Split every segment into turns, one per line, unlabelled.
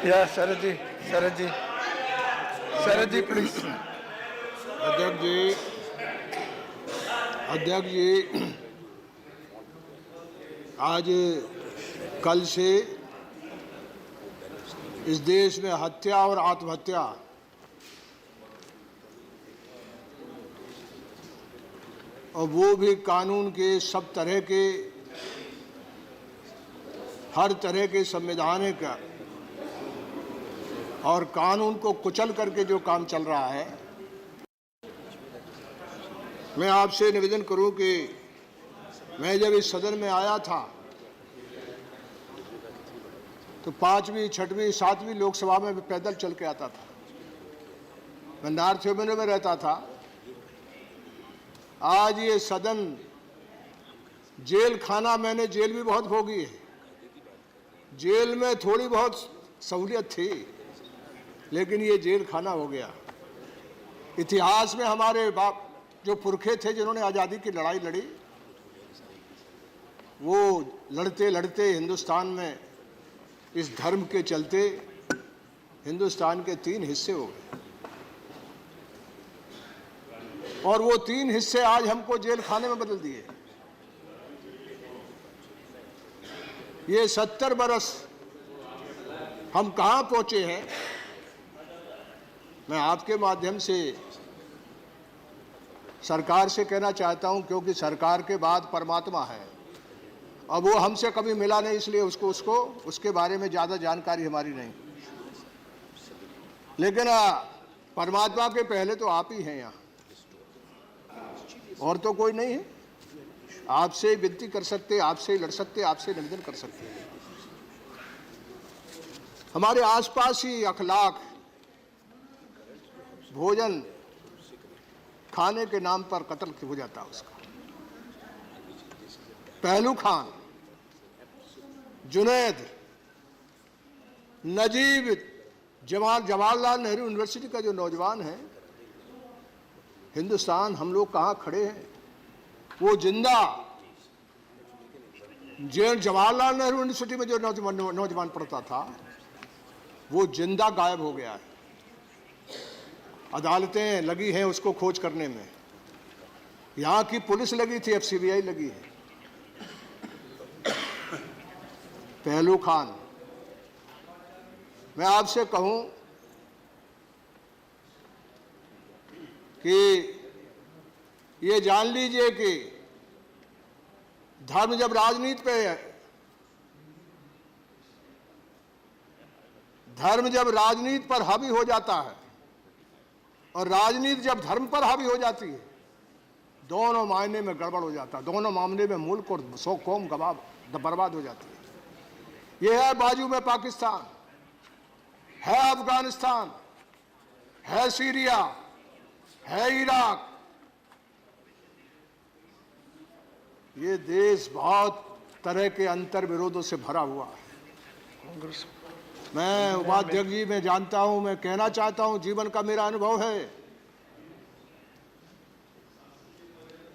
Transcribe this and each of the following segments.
या शरद जी प्लीज।
अध्यक्ष जी, आज कल से इस देश में हत्या और आत्महत्या और वो भी कानून के सब तरह के, हर तरह के संवैधानिक और कानून को कुचल करके जो काम चल रहा है, मैं आपसे निवेदन करूं कि मैं जब इस सदन में आया था तो 5वीं, 6वीं, 7वीं लोकसभा में पैदल चल के आता था। मैं नॉर्थ एवेन्यू में रहता था। आज ये सदन जेल खाना, मैंने जेल भी बहुत भोगी है। जेल में थोड़ी बहुत सहूलियत थी, लेकिन ये जेल खाना हो गया। इतिहास में हमारे बाप जो पुरखे थे जिन्होंने आज़ादी की लड़ाई लड़ी, वो लड़ते लड़ते हिंदुस्तान में इस धर्म के चलते हिंदुस्तान के 3 हिस्से हो गए, और वो 3 हिस्से आज हमको जेल खाने में बदल दिए। ये 70 बरस हम कहाँ पहुंचे हैं। मैं आपके माध्यम से सरकार से कहना चाहता हूं, क्योंकि सरकार के बाद परमात्मा है। अब वो हमसे कभी मिला नहीं, इसलिए उसके बारे में ज़्यादा जानकारी हमारी नहीं। लेकिन परमात्मा के पहले तो आप ही हैं यहाँ, और तो कोई नहीं है। आपसे विनती कर सकते, आपसे लड़ सकते, आपसे निवेदन कर सकते हैं। हमारे आसपास ही अखलाक, भोजन खाने के नाम पर कत्ल हो जाता है उसका। पहलू खान, जुनैद, नजीब, जवाहरलाल नेहरू यूनिवर्सिटी का जो नौजवान है, हिंदुस्तान हम लोग कहाँ खड़े हैं। वो जिंदा जवाहरलाल नेहरू यूनिवर्सिटी में जो नौजवान पढ़ता था, वो जिंदा गायब हो गया है। अदालतें लगी हैं उसको खोज करने में। यहाँ की पुलिस लगी थी, FCBI लगी है। पहलू खान, मैं आपसे कहूं कि ये जान लीजिए कि धर्म जब राजनीति पे है, धर्म जब राजनीति पर हावी हो जाता है और राजनीति जब धर्म पर हावी हो जाती है, दोनों मायने में गड़बड़ हो जाता है। दोनों मामले में मुल्क और 100 कौम बर्बाद हो जाती है। यह है बाजू में पाकिस्तान, है अफगानिस्तान, है सीरिया, है इराक। ये देश बहुत तरह के अंतर विरोधों से भरा हुआ है। मैं उपाध्यक्ष जी, मैं जानता हूं, मैं कहना चाहता हूं, जीवन का मेरा अनुभव है।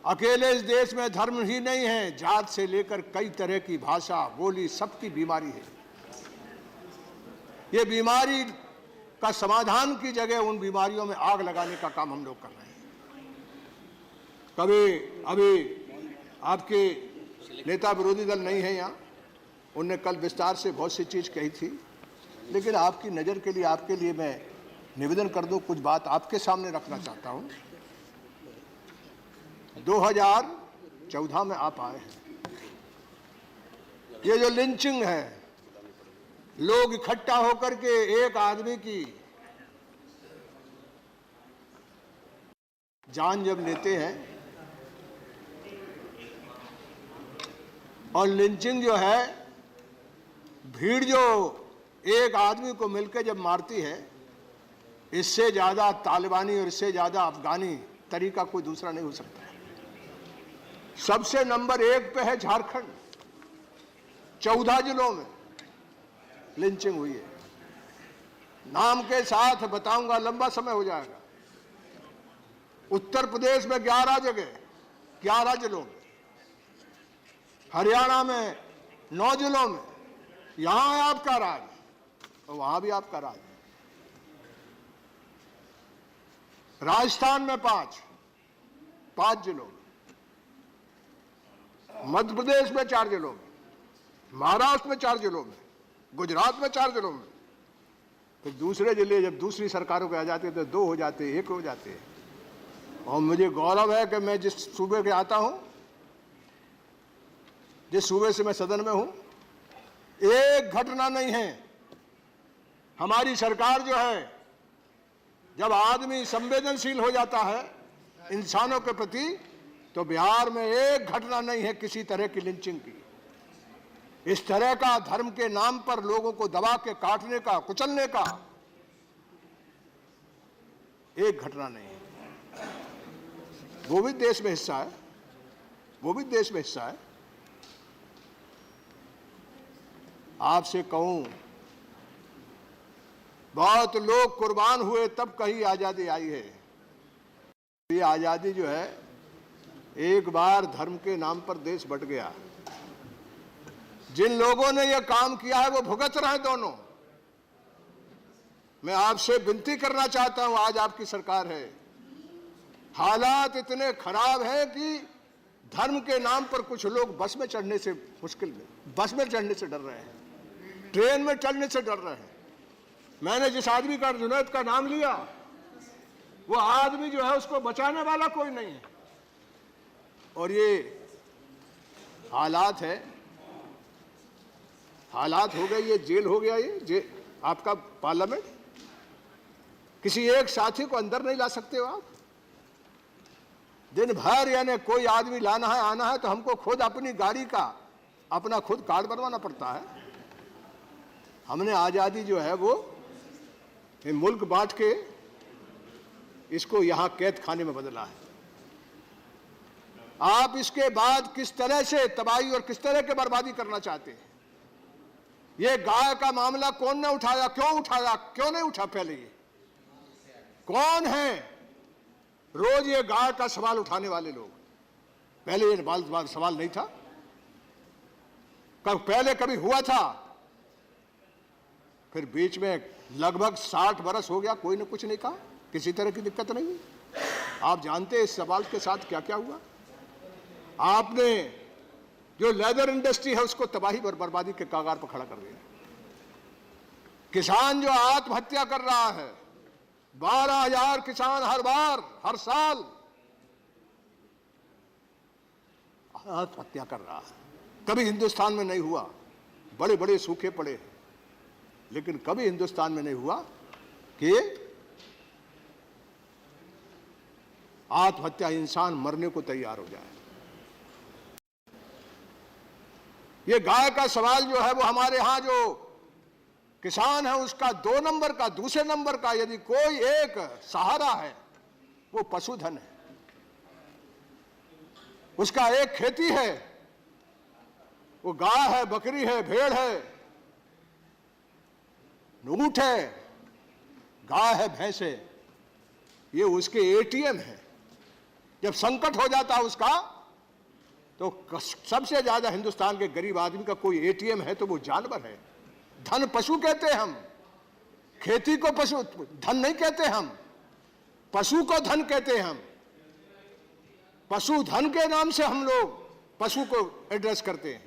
अकेले इस देश में धर्म ही नहीं है, जात से लेकर कई तरह की भाषा, बोली, सबकी बीमारी है। ये बीमारी का समाधान की जगह उन बीमारियों में आग लगाने का काम हम लोग कर रहे हैं। अभी आपके नेता विरोधी दल नहीं है यहाँ, उनने कल विस्तार से बहुत सी चीज कही थी, लेकिन आपकी नज़र के लिए, आपके लिए मैं निवेदन कर दूं, कुछ बात आपके सामने रखना चाहता हूं। 2014 में आप आए हैं। ये जो लिंचिंग है, लोग इकट्ठा होकर के एक आदमी की जान जब लेते हैं, और लिंचिंग जो है, भीड़ जो एक आदमी को मिलकर जब मारती है, इससे ज्यादा तालिबानी और इससे ज्यादा अफगानी तरीका कोई दूसरा नहीं हो सकता। सबसे नंबर 1 पे है झारखंड। 14 जिलों में लिंचिंग हुई है। नाम के साथ बताऊंगा, लंबा समय हो जाएगा। उत्तर प्रदेश में 11 जगह, 11 जिलों में, हरियाणा में 9 जिलों में, यहां है आपका राज और वहां भी आपका राज। राजस्थान में पांच जिलों में, मध्य प्रदेश में 4 जिलों में, महाराष्ट्र में 4 जिलों में, गुजरात में 4 जिलों में। फिर दूसरे जिले जब दूसरी सरकारों के आ जाते तो 2 हो जाते, 1 हो जाते हैं। और मुझे गौरव है कि मैं जिस सूबे के आता हूं, जिस सूबे से मैं सदन में हूं, एक घटना नहीं है। हमारी सरकार जो है, जब आदमी संवेदनशील हो जाता है इंसानों के प्रति, तो बिहार में एक घटना नहीं है किसी तरह की लिंचिंग की। इस तरह का धर्म के नाम पर लोगों को दबा के काटने का, कुचलने का एक घटना नहीं है। वो भी देश में हिस्सा है, वो भी देश में हिस्सा है। आपसे कहूं, बहुत लोग कुर्बान हुए तब कहीं आजादी आई है। ये आजादी जो है, एक बार धर्म के नाम पर देश बंट गया। जिन लोगों ने यह काम किया है वो भुगत रहे दोनों। मैं आपसे विनती करना चाहता हूं, आज आपकी सरकार है, हालात इतने खराब हैं कि धर्म के नाम पर कुछ लोग बस में चढ़ने से बस में चढ़ने से डर रहे हैं, ट्रेन में चढ़ने से डर रहे हैं। मैंने जिस आदमी का, जुनैद का नाम लिया, वो आदमी जो है उसको बचाने वाला कोई नहीं है। और ये हालात है, हालात हो गए, ये जेल हो गया, ये आपका पार्लियामेंट। किसी एक साथी को अंदर नहीं ला सकते हो आप। दिन भर यानी कोई आदमी लाना है, आना है, तो हमको खुद अपनी गाड़ी का अपना खुद कार्ड बनवाना पड़ता है। हमने आज़ादी जो है वो मुल्क बांट के इसको यहां कैद खाने में बदला है। आप इसके बाद किस तरह से तबाही और किस तरह के बर्बादी करना चाहते हैं? ये गाय का मामला कौन ने उठाया, क्यों नहीं उठा? पहले ये कौन है रोज ये गाय का सवाल उठाने वाले लोग? पहले ये सवाल नहीं था, पहले कभी हुआ था? फिर बीच में लगभग 60 बरस हो गया, कोई ने कुछ नहीं कहा, किसी तरह की दिक्कत नहीं हुई। आप जानते हैं इस सवाल के साथ क्या क्या हुआ? आपने जो लेदर इंडस्ट्री है उसको तबाही और बर्बादी के कगार पर खड़ा कर दिया। किसान जो आत्महत्या कर रहा है, 12,000 किसान हर साल आत्महत्या कर रहा है। कभी हिंदुस्तान में नहीं हुआ, बड़े बड़े सूखे पड़े हैं, लेकिन कभी हिंदुस्तान में नहीं हुआ कि आत्महत्या, इंसान मरने को तैयार हो जाए। ये गाय का सवाल जो है वो हमारे यहां जो किसान है उसका 2 नंबर का, दूसरे नंबर का यदि कोई एक सहारा है वो पशुधन है। उसका एक खेती है, वो गाय है, बकरी है, भेड़ है, ऊंट है, गाय है, भैंस है। ये उसके एटीएम है। जब संकट हो जाता है उसका, तो सबसे ज्यादा हिंदुस्तान के गरीब आदमी का कोई एटीएम है तो वो जानवर है। धन पशु कहते हैं हम, खेती को पशु धन नहीं कहते हम, पशु को धन कहते हैं हम। पशुधन के नाम से हम लोग पशु को एड्रेस करते हैं।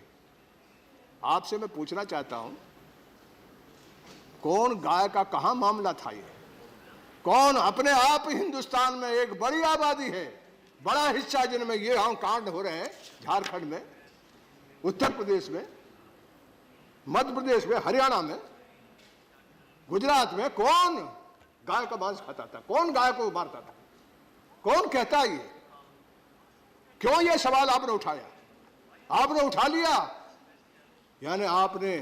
आपसे मैं पूछना चाहता हूं, कौन गाय का कहां मामला था? ये कौन? अपने आप हिंदुस्तान में एक बड़ी आबादी है, बड़ा हिस्सा जिनमें ये हम कांड हो रहे हैं, झारखंड में, उत्तर प्रदेश में, मध्य प्रदेश में, हरियाणा में, गुजरात में, कौन गाय का मांस खाता था? कौन गाय को मारता था? कौन कहता है ये? क्यों ये सवाल आपने उठाया? आपने उठा लिया, यानी आपने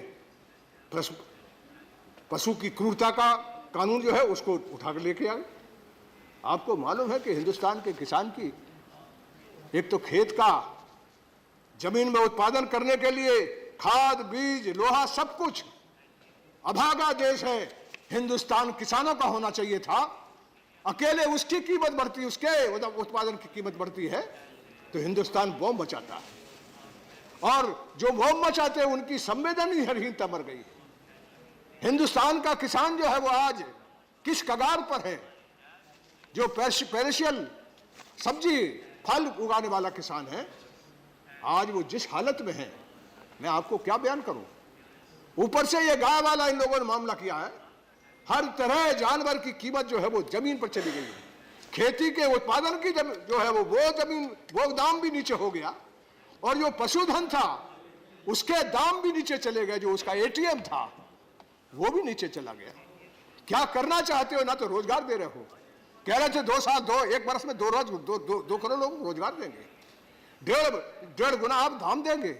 पशु की क्रूरता का कानून जो है उसको उठा कर लेके आए। आपको मालूम है कि हिंदुस्तान के किसान की एक तो खेत का, जमीन में उत्पादन करने के लिए खाद, बीज, लोहा, सब कुछ अभागा देश है। हिंदुस्तान किसानों का होना चाहिए था। अकेले उसकी कीमत बढ़ती, उसके उत्पादन की कीमत बढ़ती है तो हिंदुस्तान बॉम्ब बचाता है। और जो मोम मचाते हैं उनकी संवेदनहीनता मर गई है। हिंदुस्तान का किसान जो है वो आज किस कगार पर है? जो पेरिशियल सब्जी फल उगाने वाला किसान है, आज वो जिस हालत में है, मैं आपको क्या बयान करूं। ऊपर से ये गाय वाला इन लोगों ने मामला किया है। हर तरह जानवर की कीमत जो है वो जमीन पर चली गई है। खेती के उत्पादन की जो है वो जमीन, वो दाम भी नीचे हो गया, और जो पशुधन था उसके दाम भी नीचे चले गए। जो उसका एटीएम था वो भी नीचे चला गया। क्या करना चाहते हो? ना तो रोजगार दे रहे हो। कह रहे थे एक वर्ष में 2 करोड़ लोगों को रोजगार देंगे, डेढ़ गुना आप दाम देंगे।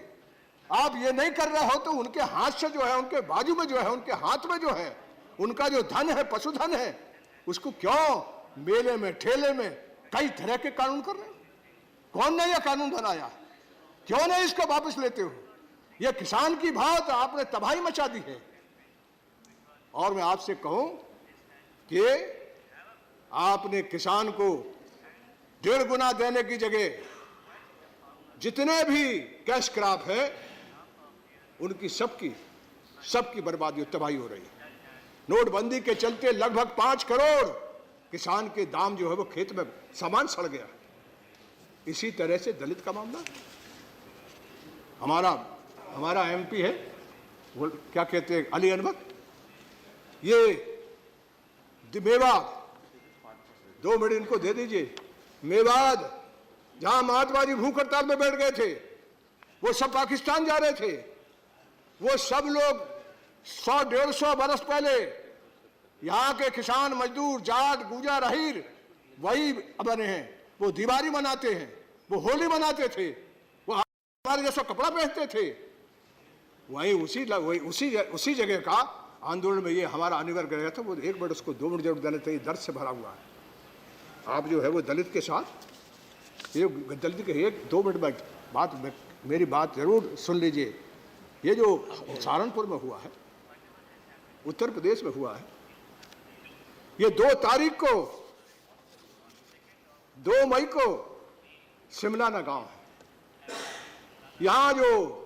आप ये नहीं कर रहे हो तो उनके हाथ से जो है, उनके बाजू में जो है, उनके हाथ में जो है, उनका जो धन है, पशुधन है, उसको क्यों मेले में ठेले में कई तरह के कानून कर रहे हो? कौन ने यह कानून बनाया? क्यों नहीं इसको वापस लेते हो? यह किसान की बात आपने तबाही मचा दी है। और मैं आपसे कहूं कि आपने किसान को 1.5 गुना देने की जगह जितने भी कैश क्रॉप है उनकी सबकी बर्बादी और तबाही हो रही है। नोटबंदी के चलते लगभग 5 करोड़ किसान के दाम जो है वो खेत में सामान सड़ गया। इसी तरह से दलित का मामला, हमारा एमपी है, वो क्या कहते हैं, अली अनवर, ये मेवात, 2 मिनट इनको दे दीजिए। मेवात जहां महात्मा जी भूख हड़ताल में बैठ गए थे, वो सब पाकिस्तान जा रहे थे। वो सब लोग 100-150 बरस पहले यहाँ के किसान मजदूर, जाट, गुजर, अहीर वही बने हैं। वो दिवाली मनाते हैं, वो होली मनाते थे, वो हमारे जैसा कपड़ा पहनते थे। वही उसी जगह का आंदोलन में ये हमारा अनिवार्य गया था। वो 1 मिनट, उसको 2 मिनट जरूर देने चाहिए, दर्द से भरा हुआ है। आप जो है वो दलित के साथ, ये दलित के 1-2 मिनट में मेरी बात जरूर सुन लीजिए। ये जो सहारनपुर में हुआ है, उत्तर प्रदेश में हुआ है, ये 2 मई को सिमलाना गांव है। यहां जो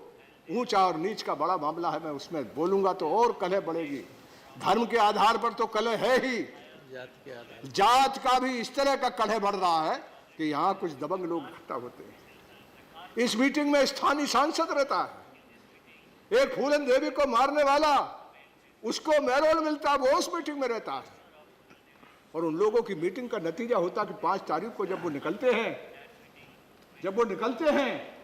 ऊंचा और नीच का बड़ा मामला है, मैं उसमें बोलूंगा तो और कलह बढ़ेगी। धर्म के आधार पर तो कलह है ही, जात का भी इस तरह का कलह बढ़ रहा है कि यहां कुछ दबंग लोग इकट्ठा होते हैं। इस मीटिंग में स्थानीय सांसद रहता है। एक फूलन देवी को मारने वाला, उसको मैरोल मिलता है, वो उस मीटिंग में रहता है। और उन लोगों की मीटिंग का नतीजा होता कि 5 तारीख को जब वो निकलते हैं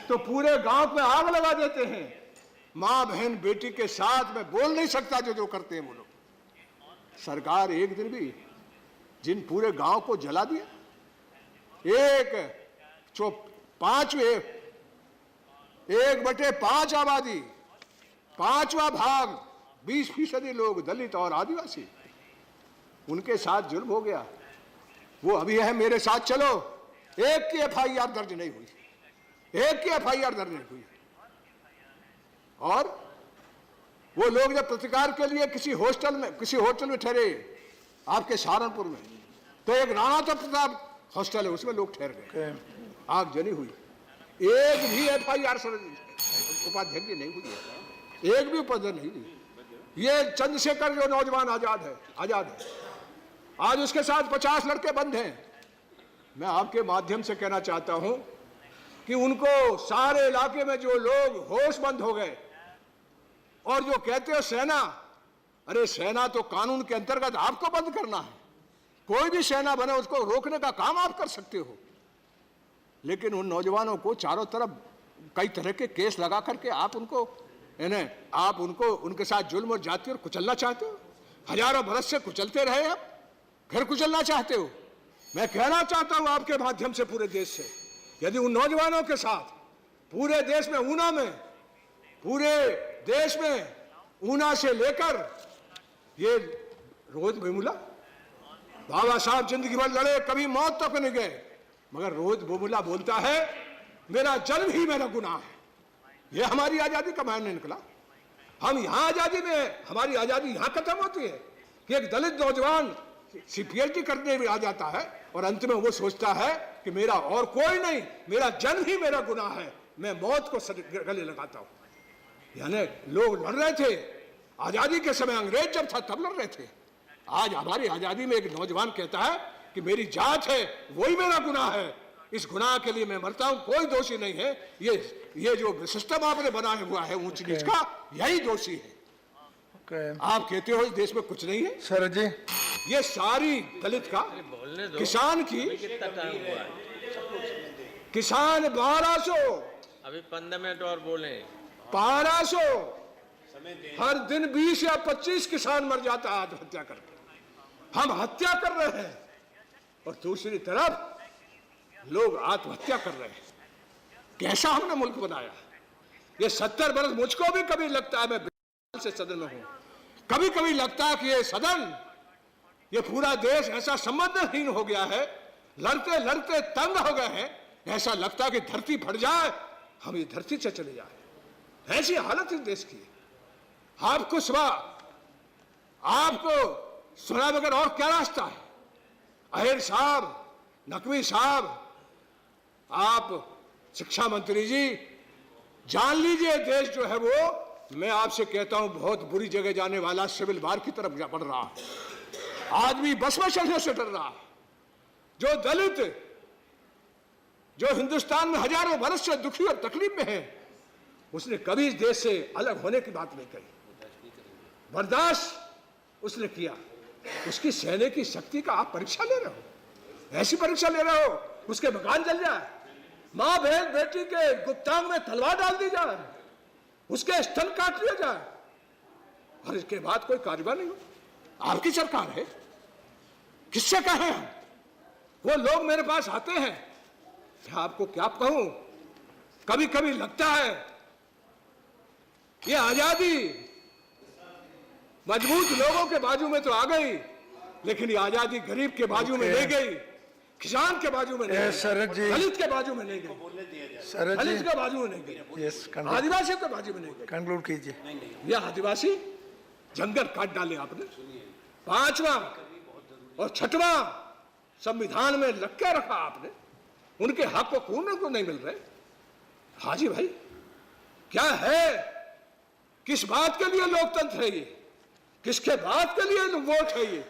तो पूरे गांव में आग लगा देते हैं। मां बहन बेटी के साथ में बोल नहीं सकता जो करते हैं वो लोग। सरकार एक दिन भी जिन पूरे गांव को जला दिया, 1/5 आबादी, 5वां भाग, 20% लोग दलित और आदिवासी, उनके साथ जुल्म हो गया। वो अभी है मेरे साथ चलो, एक की FIR दर्ज नहीं हुई, और वो लोग जब प्रतिकार के लिए किसी होटल में ठहरे आपके सहारनपुर में, तो एक राणा प्रताप हॉस्टल है, उसमें लोग ठहर गए, आगजनी हुई। एक भी FIR उपाध्यक्ष की नहीं हुई है, एक भी उपाध्यक्ष नहीं हुई। ये चंद्रशेखर जो नौजवान आजाद है, आज उसके साथ 50 लड़के बंद हैं। मैं आपके माध्यम से कहना चाहता हूं कि उनको, सारे इलाके में जो लोग होशमंद हो गए और जो कहते हो सेना, अरे सेना तो कानून के अंतर्गत आपको बंद करना है। कोई भी सेना बने उसको रोकने का काम आप कर सकते हो, लेकिन उन नौजवानों को चारों तरफ कई तरह के केस लगा करके आप उनको उनके साथ जुल्म और जाति और कुचलना चाहते हो। हजारों बरस से कुचलते रहे, आप फिर कुचलना चाहते हो। मैं कहना चाहता हूं आपके माध्यम से पूरे देश से, यदि उन नौजवानों के साथ पूरे देश में ऊना से लेकर ये रोहित वेमुला, बाबा साहब जिंदगी भर लड़े, कभी मौत तक नहीं गए, मगर रोहित वेमुला बोलता है मेरा जन्म ही मेरा गुनाह है। ये हमारी आजादी का मायने निकला। हम यहां आजादी में, हमारी आजादी यहां खत्म होती है कि एक दलित नौजवान CPLT करने में आ जाता है और अंत में वो सोचता है कि मेरा और कोई नहीं, मेरा जन्म ही मेरा गुनाह है, मैं मौत को गले लगाता हूं। यानी लोग लड़ रहे थे आजादी के समय, अंग्रेज जब था तब लड़ रहे थे। आज हमारी आजादी में एक नौजवान कहता है कि मेरी जात है वही मेरा गुनाह है, इस गुनाह के लिए मैं मरता हूं, कोई दोषी नहीं है। ये जो सिस्टम आपने बनाया हुआ है ऊंच नीच का, यही दोषी है। आप कहते हो इस देश में कुछ नहीं है।
सर जी,
ये सारी दलित का किसान की, किसान 1200,
अभी 15 मिनट और बोले।
1200 हर दिन 20 या 25 किसान मर जाता है आत्महत्या करके। हम हत्या कर रहे हैं और दूसरी तरफ लोग आत्महत्या कर रहे हैं। कैसा हमने मुल्क बनाया। ये 70 बरस, मुझको भी कभी लगता है, मैं 20 साल से सदन में हूं, कभी कभी लगता है कि ये सदन, ये पूरा देश ऐसा संबंधहीन हो गया है, लड़ते लड़ते तंग हो गए हैं। ऐसा लगता है कि धरती फट जाए, हम इस धरती से चले जाए। ऐसी हालत इस देश की। आपको सुना बगैर और क्या रास्ता है। अहिर साहब, नकवी साहब, आप शिक्षा मंत्री जी, जान लीजिए देश जो है वो, मैं आपसे कहता हूं, बहुत बुरी जगह जाने वाला, सिविल वार की तरफ जा बढ़ रहा है। आदमी बस में चलने से डर रहा है। जो दलित, जो हिंदुस्तान में हजारों वर्ष से दुखी और तकलीफ में है, उसने कभी इस देश से अलग होने की बात नहीं कही। बर्दाश्त उसने किया। उसकी सहने की शक्ति का आप परीक्षा ले रहे हो। ऐसी परीक्षा ले रहे हो उसके मकान जल जाए, मां बहन बेटी के गुप्तांग में तलवार डाल दी जाए, उसके स्तन काट लिया जाए, और इसके बाद कोई कार्रवाई नहीं हो। आपकी सरकार है, किससे कहें हम? वो लोग मेरे पास आते हैं, मैं आपको क्या कहूं, कभी कभी लगता है ये आजादी मजबूत लोगों के बाजू में तो आ गई, लेकिन ये आजादी गरीब के बाजू में नहीं गई, किसान के बाजू में नहीं गई, दलित के बाजू में नहीं गई, दलित के बाजू में नहीं गई, आदिवासी के बाजू में नहीं गई।
कंक्लूड कीजिए।
ये आदिवासी जंगल काट डाले आपने, 5वां और 6वां संविधान में लग के रखा आपने, उनके हक को नहीं मिल रहे। हाजी भाई, क्या है, किस बात के लिए लोकतंत्र है ये, किसके बात के लिए वोट है ये,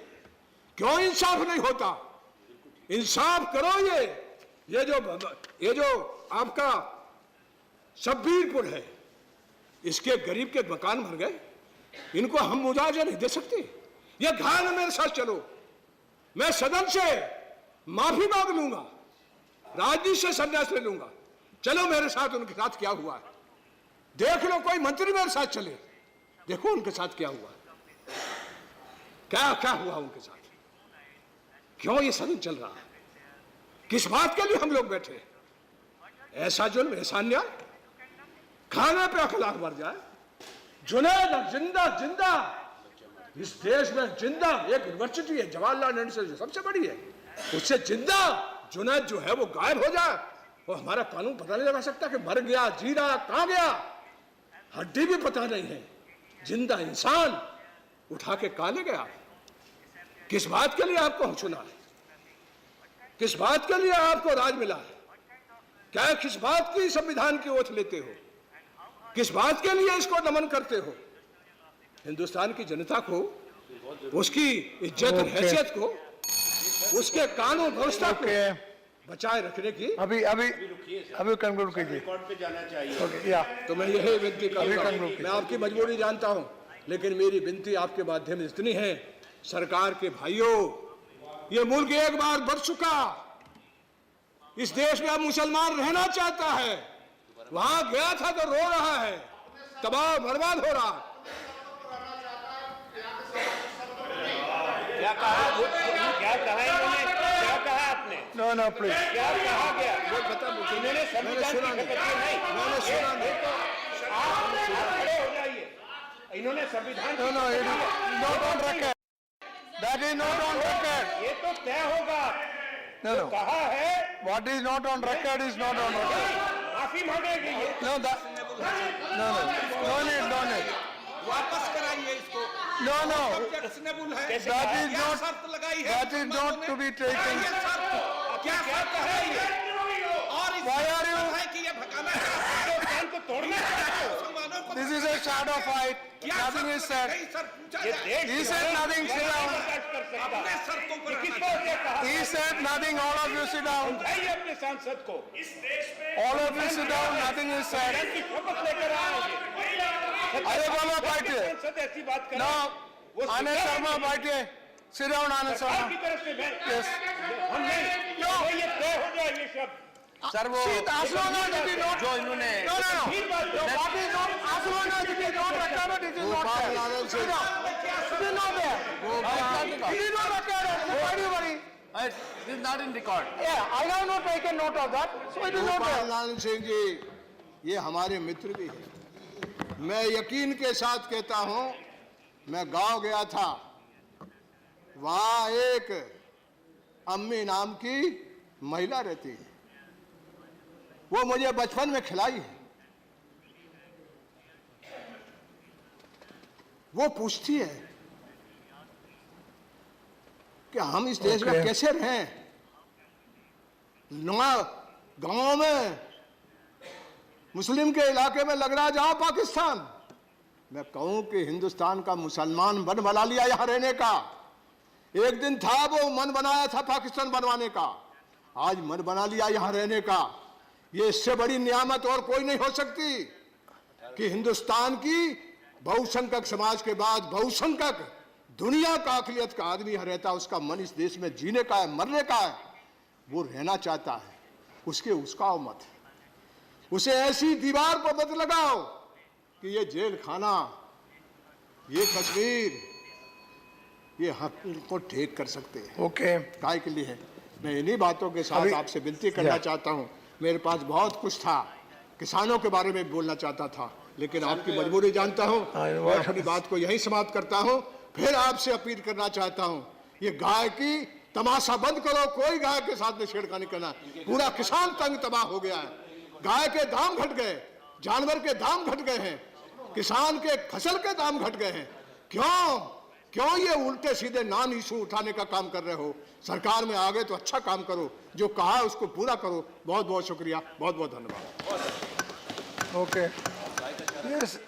क्यों इंसाफ नहीं होता? इंसाफ करो। ये जो आपका शब्बीरपुर है, इसके गरीब के मकान भर गए, इनको हम मुआवजा नहीं दे सकते। ये घायल है, मेरे साथ चलो, मैं सदन से माफी मांग लूंगा, राजनीति से संन्यास ले लूंगा, चलो मेरे साथ उनके साथ क्या हुआ है देख लो। कोई मंत्री मेरे साथ चले, देखो उनके साथ क्या हुआ, क्या क्या हुआ उनके साथ, क्यों ये सदन चल रहा है, किस बात के लिए हम लोग बैठे। ऐसा जुल्म, ऐसा अन्याय, खाने पे अखलाक मर जाए। जुनैद जिंदा जिंदा, इस देश में जिंदा एक यूनिवर्सिटी है जवाहरलाल यूनिवर्सिटी, सबसे बड़ी है, उससे जिंदा जुनैद जो है वो गायब हो जाए, और हमारा कानून पता नहीं लगा सकता कि मर गया, जी रहा, कहां गया, हड्डी भी पता नहीं है। जिंदा इंसान उठा के कहां ले गया? किस बात के लिए आपको चुना है? किस बात के लिए आपको राज मिला है? क्या किस बात की संविधान की ओथ लेते हो? किस बात के लिए इसको नमन करते हो? हिंदुस्तान की जनता को, उसकी इज्जत और हैसियत को, उसके कानून व्यवस्था को बचाए रखने की
अभी कंक्लूड कीजिए।
रिकॉर्ड पे जाना चाहिए।
या
तो मैं यही विनती करूंगा। मैं आपकी मजबूरी जानता हूं, लेकिन मेरी विनती आपके माध्यम से इतनी है, सरकार के भाइयों, ये मुल्क एक बार बढ़ चुका, इस देश में अब मुसलमान रहना चाहता है, वहां गया था तो रो रहा है, तबाह बर्बाद हो रहा है।
क्या कहा इन्होंने, क्या कहा आपने,
नो प्लीज,
क्या कहा गया, इन्होंने संविधान की खबर की नहीं,
मैंने सुना नहीं।
आप खड़े हो जाइए, इन्होंने संविधान की
no it is not on record, that is not on record.
ये तो तय होगा।
नो
कहा है
what is not on record is not on record.
माफी मांगेगी ये।
नो नीड
वापस कराइए इसको।
नो
ऑब्जेक्शनेबल है,
दैट इज
क्या
नॉट,
शर्त लगाई है,
that is not to be taken.
क्या शर्त है ये? और इस
Why are you-
है कि ये भगाना चाहते हैं
तोड़ना चाहते हो।
मुसलमानों को
This is a shadow fight.
क्या
Nothing
शर्त-
is said.
नहीं सर पूछा
ये
जाए।
देश
He said nothing. Sit down.
बर्दाश्त कर सकता
अपने
है।
शर्तों पर
ये
रहना
किसको
चाहिए।
ये कहा?
He said nothing. All of you sit down.
समझाइए अपने सांसद को।
All of you sit down. Nothing is said.
संविधान की शपथ लेकर आएंगे।
अरे बोलो बैठिए.
सांसद ऐसी बात करें।
No.
वो
Anand
सरकार
Sharma, बैठिए. Sit down, Anand
सरकार की
Sharma.
तरफ से मैं
Yes.
हम नहीं ये तय हो जाए ये शब्द।
सर वो
as long as it is not.
जो इन्होंने
No, no, no.
ठीक बात
The
है।
party is not. As long as it is not recorded, it is not
Gopal
there.
Narayan
Sit
Singh.
down. It is not there. It is not recorded. So why do you worry?
This is not in record.
Yeah, I have not taken note of that. So it is not
Gopal
there.
Narayan Singh ji, ये हमारे मित्र भी हैं। मैं यकीन के साथ कहता हूं, मैं गांव गया था, वहां एक अम्मी नाम की महिला रहती है, वो मुझे बचपन में खिलाई है। वो पूछती है कि हम इस देश में कैसे रहें, गांव में मुस्लिम के इलाके में लग रहा जाओ पाकिस्तान। मैं कहूं कि हिंदुस्तान का मुसलमान मन बना लिया यहां रहने का। एक दिन था वो मन बनाया था पाकिस्तान बनवाने का, आज मन बना लिया यहां रहने का। ये इससे बड़ी नियामत और कोई नहीं हो सकती कि हिंदुस्तान की बहुसंख्यक समाज के बाद बहुसंख्यक दुनिया का अकलियत का आदमी यहां रहता है, उसका मन इस देश में जीने का है, मरने का है, वो रहना चाहता है, उसके उसका मत। उसे ऐसी दीवार पर मत लगाओ कि ये जेल खाना, ये तस्वीर, ये हक को ठीक कर सकते हैं।
Okay.
काय के लिए है। मैं इन्हीं बातों के साथ
अभी-
आपसे विनती करना चाहता हूं। मेरे पास बहुत कुछ था, किसानों के बारे में बोलना चाहता था, लेकिन आपकी मजबूरी जानता हूं। मैं अपनी बात को यहीं समाप्त करता हूं। फिर आपसे अपील करना चाहता हूं, ये गाय की तमाशा बंद करो, कोई गाय के साथ में छेड़खानी करना। पूरा किसान तंग तबाह हो गया है, गाय के दाम घट गए, जानवर के दाम घट गए हैं, किसान के फसल के दाम घट गए हैं। क्यों ये उल्टे सीधे नॉन इशू उठाने का काम कर रहे हो? सरकार में आ गए तो अच्छा काम करो, जो कहा है उसको पूरा करो। बहुत बहुत शुक्रिया, बहुत बहुत धन्यवाद।
Okay. Yes.